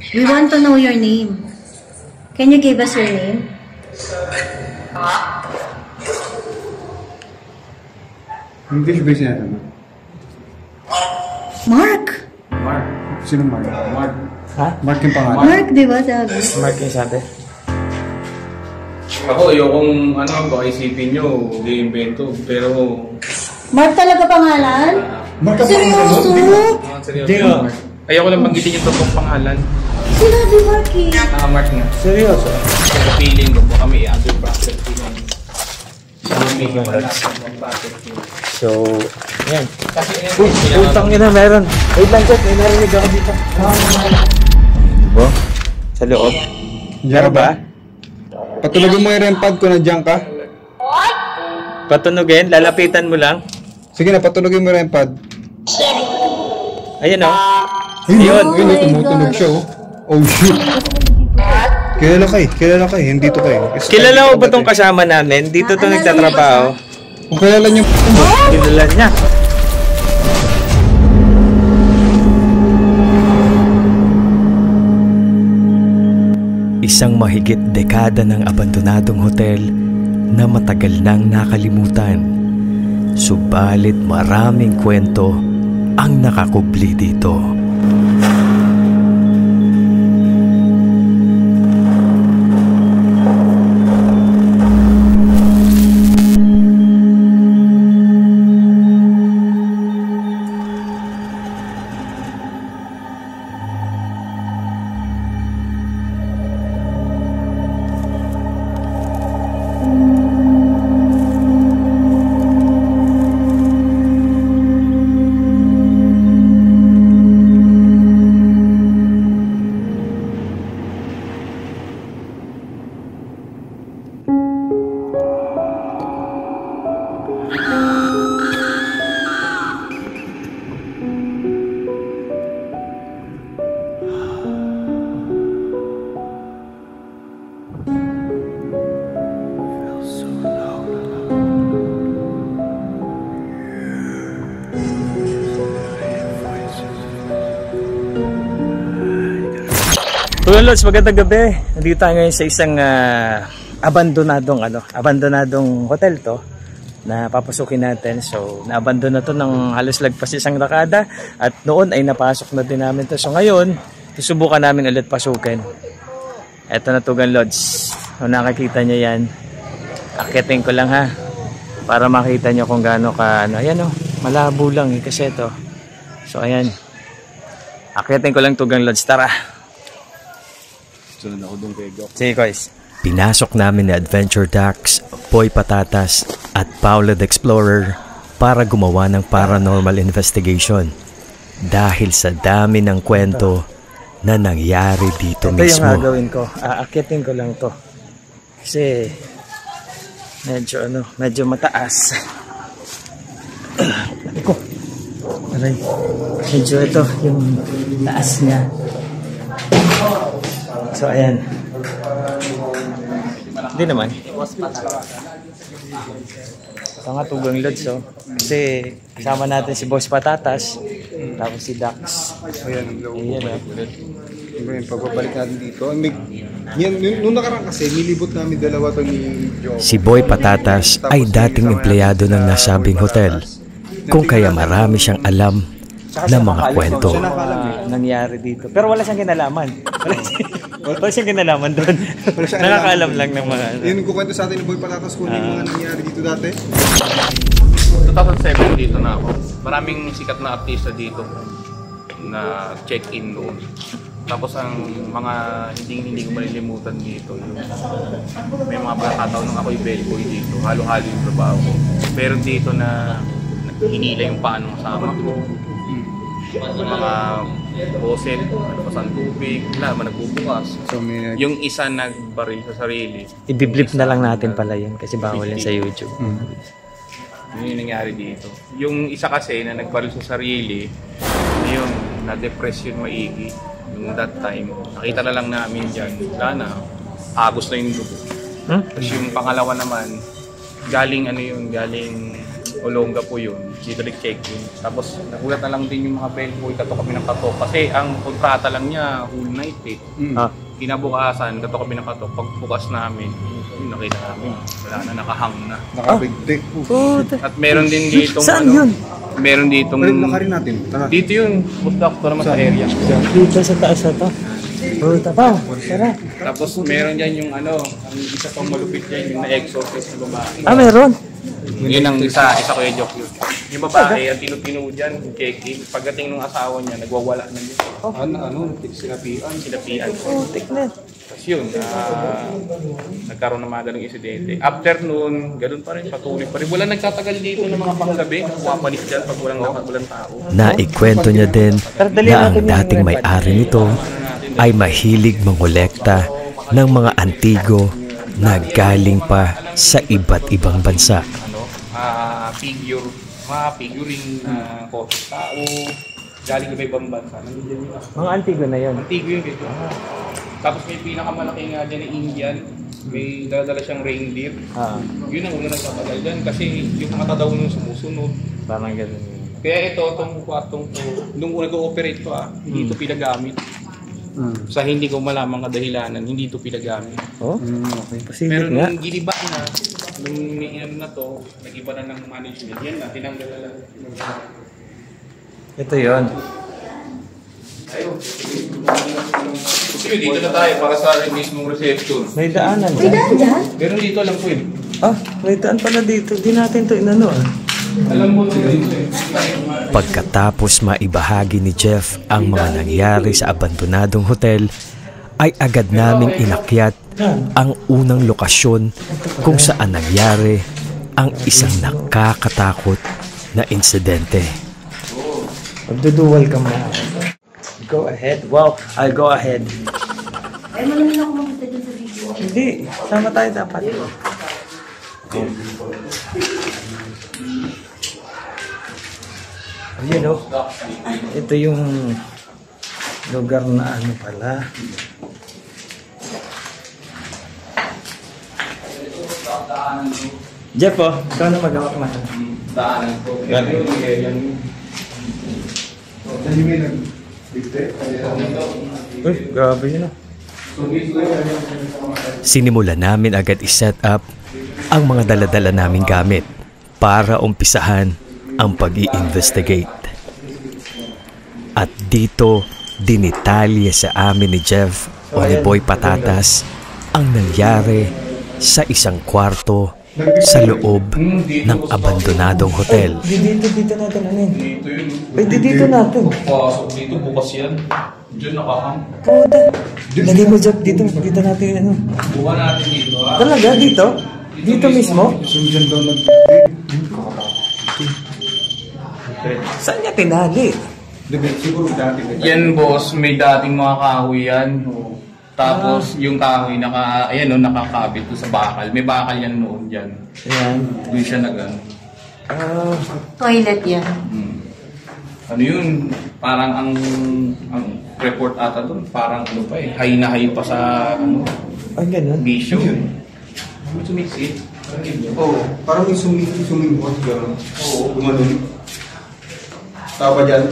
We want to know your name. Can you give us your name? English ba siya naman? Mark! Mark? Sino Mark? Mark. Ha? Mark yung pangalan? Mark, di ba sabi? Mark yung sabi. Ako, ayokong baka isipin nyo, i-invento, pero... Mark talaga pangalan? Mark ang Seryoso? Seryoso. Ayoko lang banggitin yung totoong pangalan. Sinabi Mark eh. Mark nga. Seryoso? Kasi feeling ko, baka may other bracket feeling. So, yan. Putang ina, meron. Wait lang, Chet. May narinig ako dito. Diba? Sa loob? Diyan ba? Patulogin mo yung REM pad ko, nandiyan ka. Patunogin? Lalapitan mo lang? Sige na, patulogin mo yung REM pad. Ayun o. Ayun, tumutunog siya oh. Oh shit. Kilala ka eh. Hindi to kayo. Kilala mo ba itong kasama namin? Dito to nagtatrabaho. Kung kilala niyo po. Kilala niya. Isang mahigit dekada ng abandonadong hotel na matagal nang nakalimutan. Subalit maraming kwento ang nakakubli dito. Tulad Lods, magandang gabi. Nandito tayo ngayon sa isang abandonadong hotel to na papasukin natin. So, na-abandon na to ng halos lagpas isang dekada at noon ay napasok na din namin to. So, ngayon, susubukan namin ulit pasukin. Eto na Tugan Lods. Kung nakakita nyo yan, akitin ko lang ha. Para makita nyo kung gaano ka, ayan o, malabo lang kasi ito. So, ayan. Akitin ko lang Tugan Lods, tara. Sunod ako doon kay Gok. Sige, guys. Pinasok namin ni Adventure Dax, Boy Patatas at Paula the Explorer para gumawa ng paranormal investigation dahil sa dami ng kwento na nangyari dito ito mismo. Ito yung gagawin ko. Aakitin ko lang to. Kasi medyo mataas. Iko. Aray. Medyo ito yung taas niya. So, ayan. Hindi naman. Ito nga Tugang Lods, oh. Kasi kasama natin si Boss Patatas. Tapos si Dax. Ayan, hello. Ayan, oh. Ngayon, pagbabalik natin dito. Nung nakaraan kasi, nilibot namin dalawa to ni Joe. Si Boy Patatas ay dating empleyado ng nasabing hotel, kung kaya marami siyang alam na mga kwento. Nangyari dito. Pero wala siyang kinalaman. Wala siyang kinalaman doon. Nakakaalam lang ng mga... Yun yung kukwento sa atin ni Boy Patatas kung yung mga nangyari dito dati. 2007 dito na ako. Maraming sikat na artista dito na check-in doon. Tapos ang mga hindi ko malilimutan dito, may mga pagkakataon nung ako'y bellboy dito, halo-halo yung trabaho ko. Pero dito na hinila yung paa ng kasama ko. Mga boset, nagpasan tubig, wala man nagbubukas. So, yung isa nagbaril sa sarili. I-blip na lang natin pala yun kasi bawal yan sa YouTube. Yun yung nangyari dito. Yung isa kasi na nagbaril sa sarili, yun, na-depress yun maigi. Yung that time, nakita na lang namin dyan, wala na, agos na yung dugo. Tapos yung pangalawa naman, galing Olonga po yun. Dito nag-check-in. Tapos nagulat na lang din yung mga bellboy, kato kami ng katok. Kasi ang kontrata lang niya, whole night eh. Kinabukasan, kato kami ng katok. Pagbukas namin, yun, nakita namin. Wala na, nakahang na. Nakabigtik. At meron din ditong Saan yun? Meron ditong Lakarin natin. Tara. dito yun, basta naman sa area. Dito sa taas na to. Tapaw, sarap. Tapos meron dyan yung ang isa pang malupit dyan, yung na-exorcist na babae. Meron. Yun ang isa ko yung joke yun. Yung babae, ang tinutino dyan, yung check-in. Pagdating ng asawa niya, nagwawala na yun. Sinapian. Tapos yun, nagkaroon ng mga ganung insidente. After noon, ganun pa rin, patuloy pa rin. Wala nagtatagal dito ng mga panggabi. Pumapanik dyan pag walang tao. Naikwento niya din na ang dating may-ari nito ay mahilig mangolekta ng mga antigo na galing pa sa iba't ibang bansa. Mga figuring tao, galing na ibang bansa. Mga antigo na yun. Antigo yun dito. Tapos may pinakamalaki nga dyan na Indian, may dala siyang reindeer. Yun ang una nagtatagal dyan kasi yung mata daw nung sumusunod. Parang ganun. Kaya ito, itong kwartong to, nung nag-ooperate to hindi ito pinagamit. Sa hindi ko malamang kadahilanan, hindi ito pinagamit. Okay. Pero nga. nung giniba na, nung niyan na to, nag-iba na ng management, yan na, tinanggal na lang. Ito yun. Sige, dito na tayo para sa mismong reception. May daanan May daan dyan? Pero dito lang po yun. May daan pala dito. Di natin to inano Alam mo nung Pagkatapos maibahagi ni Jeff ang mga nangyari sa abandonadong hotel, ay agad naming inakyat ang unang lokasyon kung saan nangyari ang isang nakakatakot na insidente. Magduduwal ka muna. Go ahead. Wow, I'll go ahead. Ay, malamin ako makita dyan sa video. Hindi, sama tayo dapat. Ayun ito yung lugar na ano pala. Jeff, ikaw na magawa ka daanan ko. Uy, grabe yun Sinimula namin agad i-set up ang mga daladala naming gamit para umpisahan ang pag-i-investigate. At dito, dinitalye sa amin ni Jeff o ni Boy Patatas ang nangyari sa isang kwarto sa loob ng abandonadong hotel. Dito natin ano yun? Dito yun. Pwede dito natin. Pasok dito, bukas yan. Diyan nakahang. Puta. Lagay mo Jeff dito natin ano. Buka natin dito Talaga dito? Dito mismo? Saan niya tinali? Yan boss, may dating mga kahoy yan. Tapos yung kahoy nakakabit doon sa bakal. May bakal yan noon dyan. Ayan. Doon siya Toilet yan. Ano yun? Parang ang report ata doon, parang high na high pa sa Ganun? bisyo. Ano sumiksi? Oo, parang may sumingkot gano'n. Oo, gumanon. Tao ba dyan?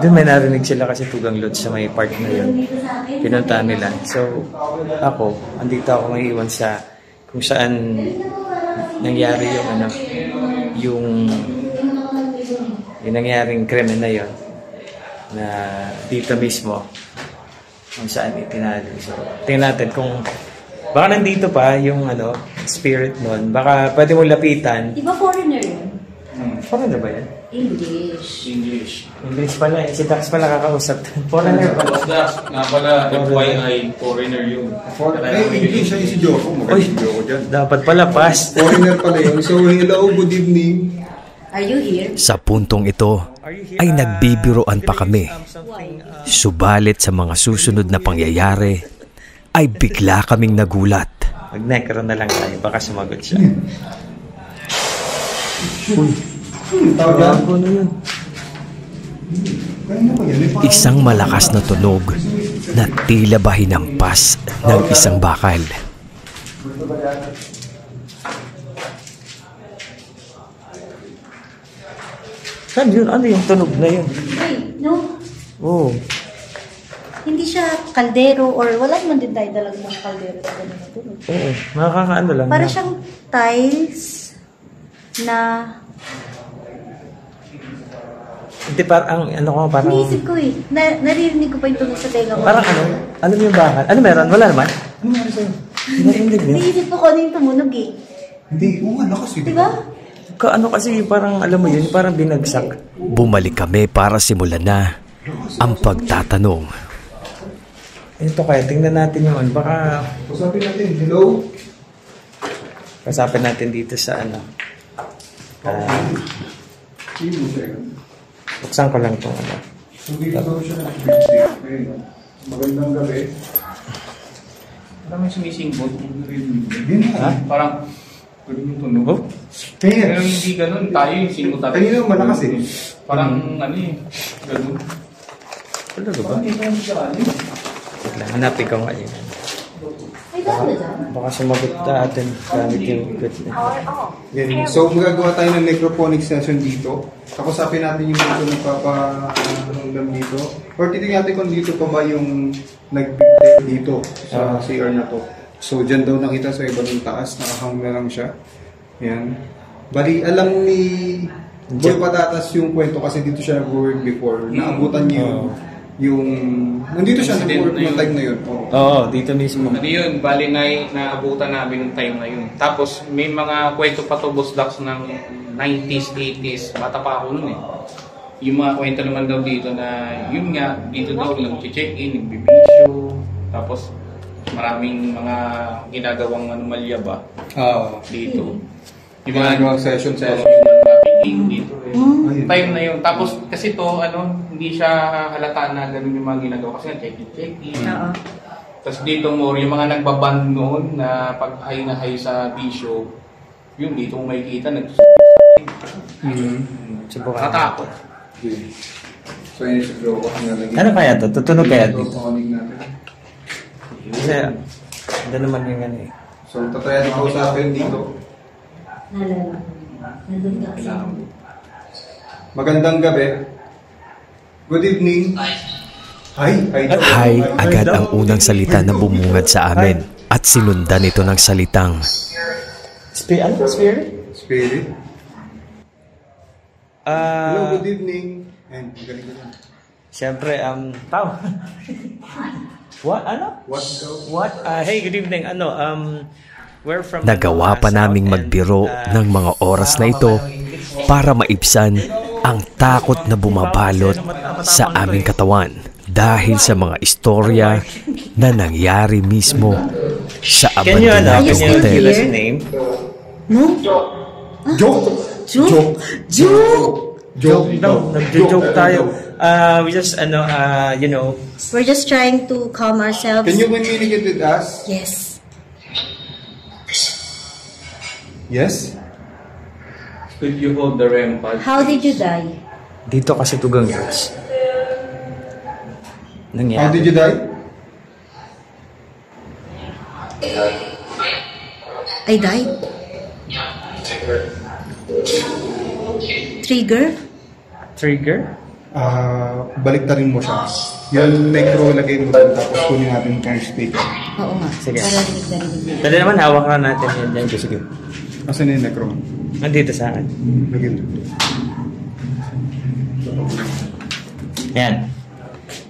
Doon may narinig sila kasi tugang load sa may park na yun. Pinuntahan nila. So, andito ako may iwan sa kung saan nangyari yung nangyaring krimen na yun na dito mismo kung saan itinali. So, tingnan natin kung baka nandito pa yung spirit nun. Baka pwede mo lapitan. Di ba foreigner yun? Foreigner ba yan? English. English pala eh. Si Dax pala kakausap. Foreigner pala. Dax, nga pala, FYI, foreigner yun. English ay si Joko. Magaling si Joko dyan. Dapat pala pass. Foreigner pala yun. So, hello, good evening. Are you here? Sa puntong ito ay nagbibiroan pa kami. Subalit sa mga susunod na pangyayari ay bigla kaming nagulat. Mag-necro na lang tayo. Baka sumagot siya. Tao dyan. Ano yun? Isang malakas na tunog na tila ba hinampas ng isang bakal. Saan yun? Ano yung tunog na yun? Ay, no. Oh. Hindi siya kaldero or wala naman din tayo dalag ng kaldero na gano'n na tunog. Oo. Nakakaano lang. Para na. siyang tiles na... Hindi parang, ano ko, parang... Iniisip ko eh. Naririnig ko pa yung tunog sa tenga ko. Parang ano? Alam mo yung bakal? Ano meron? Wala naman? Ano meron sa'yo? Narinig niya? Iniisip ko kung ano yung tumunog eh. Hindi, nga lakas eh. Diba? Ano kasi parang, alam mo yun, parang binagsak. Bumalik kami para simulan na ang pagtatanong. Ito kaya, tingnan natin yung ano. Baka Usapin natin, hello? kasapin natin dito sa ano. Buksan ko lang itong ano. Magandang gabi. Parang may sumisingbot. Ha? Parang, ganun yung tunog. Oh? Pero hindi ganun. Tayo yung singot natin. Kanina malakas eh. Parang, ano eh, ganun. Talaga ba? Wait lang, hanapin ko nga yun. Ay, dami na dyan. Baka sumagot natin gamit yung equipment. Yan. So, magagawa tayo ng necrophonic session dito. Kakusapin natin yung mga nagpapanong dito. Or titignan natin kung dito pa ba yung nag-dictate dito sa CR na to. So, dyan daw nakita sa ibang taas. Nakahang na lang siya. Yan. Bali, alam ni Boy Patatas yung kwento kasi dito siya nag-work before. Naabutan niyo yung... Nandito siya nag-work yung time na yun. Oo, dito mismo. Ano yun, bali naabutan namin yung time na yun. Tapos may mga kwento pa to, Boss Dax, ng 90s, 80s. Bata pa ako nun eh. Yung mga kwento naman daw dito na, yun nga, dito daw nag-check-in, nagbibisyo. Tapos maraming mga ginagawang anomalya ba dito. Yung mga session. trafficking dito eh. Time na yun. Tapos kasi to hindi siya halata na ganun yung mga ginagawa. Kasi check-in. Oo. Tapos dito more, yung mga nagbaband noon na pag-high na high sa bisyo, yun dito mo makikita Subukan. nagtatakot. So, yun yung siguro ko. Ano kaya to? Tutunog kaya dito? Necrophonic natin. Kasi, hindi naman yung ano eh. So, tatayan ako sa akin dito. Nalala. Nandun ka kasi. Magandang gabi. Good evening. Hi. Hay agad ang unang salita na bumungad sa amin at sinundan ito ng salitang Ano? Spirit? Spirit. Hello, Ah, good evening. And galing ka lang. Siyempre, tao. What? Ano? What daw? What? Hey, good evening. We're from... nagawa pa naming magbiro ng mga oras na ito para maibsan ang takot na bumabalot sa aming katawan dahil sa mga istorya na nangyari mismo sa Can you, abandonadong can you give hotel. us a name? No? Joke! Joke? Joke? Joke daw. Nagjo-joke tayo. We just, you know... We're just trying to calm ourselves. Can you communicate with us? Yes. Yes? Could you hold the REM pad? How did you die? Dito kasi tugang guys. Nangyari. How did you die? I died. Trigger? Trigger? Baliktarin mo siya. Yung necro lagay mo doon, tapos kunin natin yung speaker. Oo nga. Sige. Para rinig na rinig. Dali naman, hawak na natin yan dyan. Sige. Asan yung necro? Nandito sa akin. Lagay mo. Yan.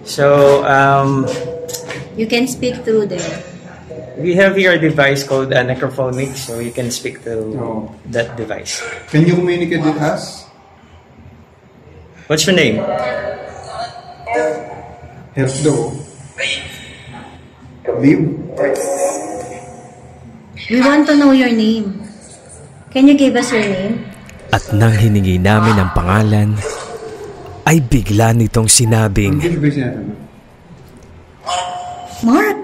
So, You can speak through there. we have here a device called necrophonic, so you can speak to Oh. that device. Can you communicate with us? What's your name? Help daw. Leave? We want to know your name. Can you give us your name? At nang hiningi namin ang pangalan, ay bigla nitong sinabing Hindi ba siya natin? Mark!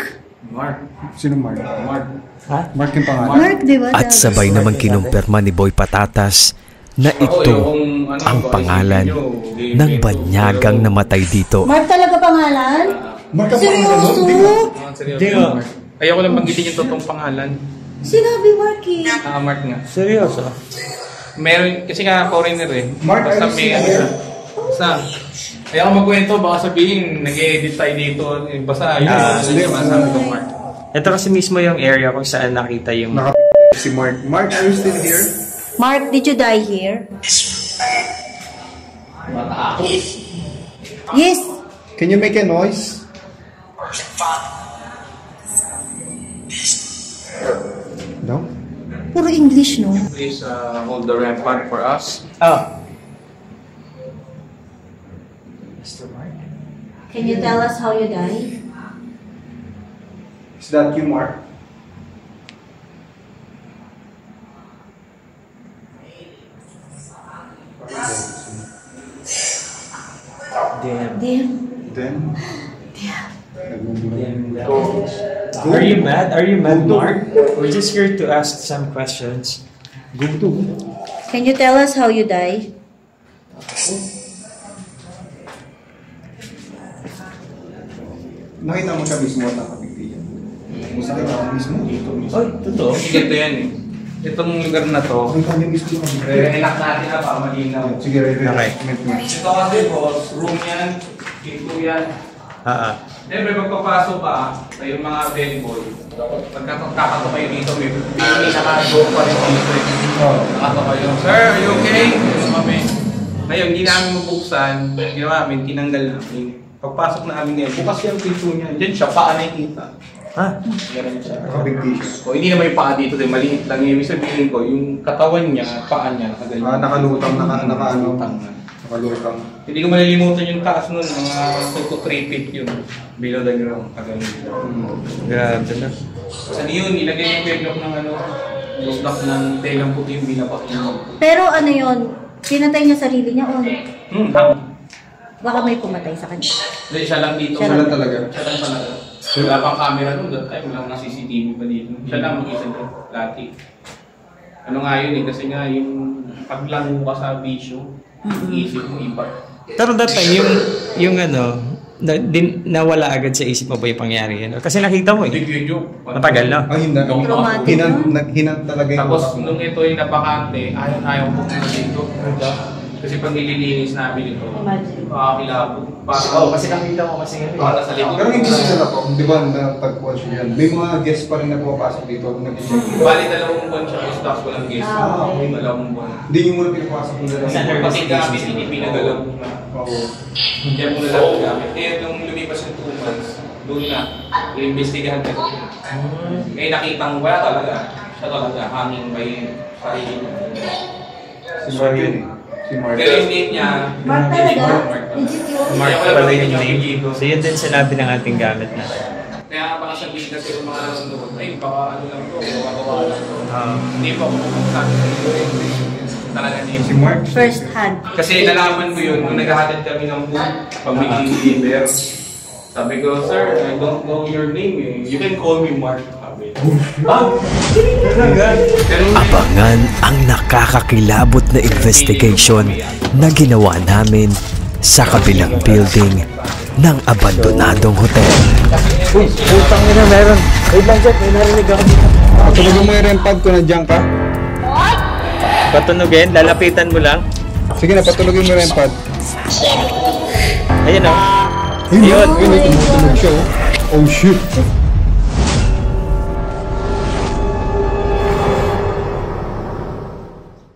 Mark. Sino Mark? Mark. Ha? Mark yung pangalan. Mark, di ba? at sabay naman kinumpirma ni Boy Patatas na ito ang pangalan ng banyagang namatay dito. Mark talaga pangalan? Mark ang Seryoso? pangalan? Seryoso. Ayoko lang banggitin yung totoong pangalan. Sinabi, Marky. Mark nga. Seryoso? Meron, kasi nga foreigner eh. Mark, Basta are you may still ano here? siya. Basta, ayaw ko magkwento, baka sabihin, nag-edit tayo dito. Basta, yun, hindi. masabi ko, Mark. Ito kasi mismo yung area kung saan nakita yung... Nakapit si Mark. Mark, are you still here? Mark, did you die here? Yes. Can you make a noise? No? Puro English, no? Please hold the rampart for us. Oh. Mr. Mark? Can you tell us how you die? Is that you, Mark? Damn. Damn. Then? Are you mad? Are you mad, Mark? We're just here to ask some questions. Can you tell us how you die? Nakita mo siya mismo at nakapigtiyan. Gusto kita mo mismo dito mismo. Oh, totoo. Kasi ganito yan eh. Itong lugar na to, Nakita niyo mismo yung relax natin na para malinaw. Sige, Ray. Okay. Ito kasi boss, room yan, pinto yan. Siyempre, pagpapasok ka sa yung mga bellboy, pagkakato kayo dito, may naka-door pa rin dito. Nakato kayo, sir, are you okay? Ano kami? Ngayon, hindi namin mabuksan, ginawa namin, tinanggal namin. Pagpasok na namin ngayon, bukas yung pinto niya. Diyan siya, paa nakikita. Ha? Ganun siya. Nakapigtiyan. O, hindi naman yung paa dito, din maliit lang. Ibig sabihin ko, yung katawan niya, paa niya, nakaganyan. Nakalutang, Nakalutang na. nakalutang. Hindi ko malilimutan yung taas nun, mga 2 to 3 feet yun. Below the ground, kaganyan. Grabe na. Sa yun, ilagay yung bedlock ng ano, lock ng telang puti yung binapak niya. Pero ano yun? Pinatay niya sarili niya o baka may pumatay sa kanya? Hindi, siya lang dito. Siya lang talaga. Siya lang talaga. Wala pang camera nun, that time, wala nang CCTV pa dito. Siya lang mag-isa doon, lati. Ano nga yun eh, kasi nga yung paglango ka sa bisyo, isip mo iba. Pero that time, yung ano, nawala agad sa isip mo ba yung pangyari yan? Kasi nakita mo Hindi eh. yun. Matagal na. Ay, Traumatic. hinang talaga yung Tapos nung ito yung napakante, ayaw po na dito. Kasi pag nililinis namin ito, Imagine. makakilabot. Kasi nakita ko kasi yun. Para sa likod. Pero hindi sila po, di ba natagpuan siya yan? May mga guests pa rin na pumapasok dito at nag-check. Bali, 2 buwan siya, stocks ko lang guest. Ah, okay. 2 buwan. Hindi nyo muna pinapasok nila. Pati gamit, hindi pinagalaw na. Oo. Hindi mo na lang gamit. Kaya nung lumipas yung 2 months, doon na, i-investigahan ka. Kaya nakita mo, wala talaga. Siya talaga, hanging by sarili niya. Si Mark yun eh. Si Mark. Pero yung name niya, Mark talaga? Mark. Legit yun? Mark pala yung name. So yun din sinabi ng ating gamit na. Kaya baka sabihin kasi yung mga nanonood, ay baka ano lang to, gawa lang to. Ah. Hindi po ako magsasabi sa iyo. Talaga Si hindi. Mark. First hand. Kasi nalaman ko yun, nung naghahatid kami ng food, pag may deliver. Sabi ko, sir, I don't know your name eh. You can call me Mark. Sabi. Pero Abangan ang nakakakilabot na investigation na ginawa namin sa kabilang building ng abandonadong hotel. Putang ina meron. Wait lang Jack, may narinig ako dito. Patulogin mo yung REM pad ko, nandiyan ka. Patunogin, lalapitan mo lang. Sige na, patulogin mo yung REM pad. Ayun o. Ayun, tumutulog siya oh. Oh shit.